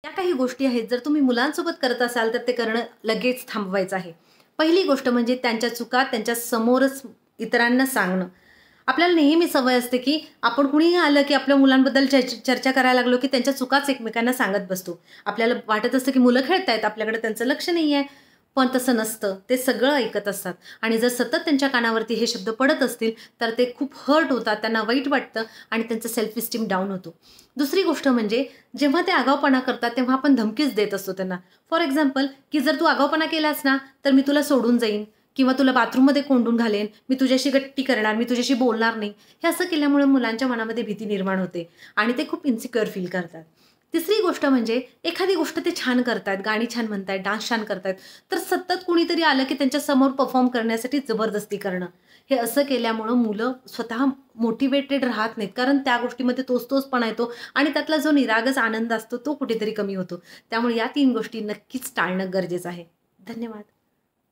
या काही गोष्टी आहेत, जर तुम्ही मुलांसोबत करत असाल तर ते करणं लगेच थांबवायचं आहे. पहिली गोष्ट म्हणजे त्यांच्या चुका त्यांच्या समोरच इतरांना सांगणं. आपल्याला नेहमी सवय असते, की आपण कुणीही आलं, की आपल्या मुलांबद्दल चर्चा करायला लागलो, की त्यांच्या चुकाच एकमेकांना सांगत बसतो. आपल्याला वाटत असतं, की मुलं खेळतायत, आपल्याकडे त्यांचं लक्ष नाहीये. पण तसं नसतं. ते सगळं ऐकत असतात आणि जर सतत त्यांच्या कानावरती हे शब्द पडत असतील, तर ते खूप हर्ट होतात, त्यांना वाईट वाटतं आणि त्यांचं सेल्फ इस्टीम डाऊन होतो. दुसरी गोष्ट म्हणजे जेव्हा ते आगाऊपणा करतात, तेव्हा आपण धमकीच देत असतो त्यांना. फॉर एक्झाम्पल, की जर तू आगाऊपणा केलास ना, तर मी तुला सोडून जाईन किंवा तुला बाथरूममध्ये कोंडून घालेन, मी तुझ्याशी गट्टी करणार, मी तुझ्याशी बोलणार नाही. हे असं केल्यामुळे मुलांच्या मनामध्ये भीती निर्माण होते आणि ते खूप इन्सिक्युअर फील करतात. तिसरी गोष्ट म्हणजे एखादी गोष्ट ते छान करतायत, गाणी छान म्हणतायत, डान्स छान करतायत, तर सतत कुणीतरी आलं की त्यांच्यासमोर परफॉर्म करण्यासाठी जबरदस्ती करणं. हे असं केल्यामुळं मुलं स्वतः मोटिव्हेटेड राहत नाहीत. कारण त्या गोष्टीमध्ये तोच-तोचपणा येतो आणि त्यातला जो निरागस आनंद असतो तो कुठेतरी कमी होतो. त्यामुळे या 3 गोष्टी नक्कीच टाळणं गरजेचं आहे. धन्यवाद.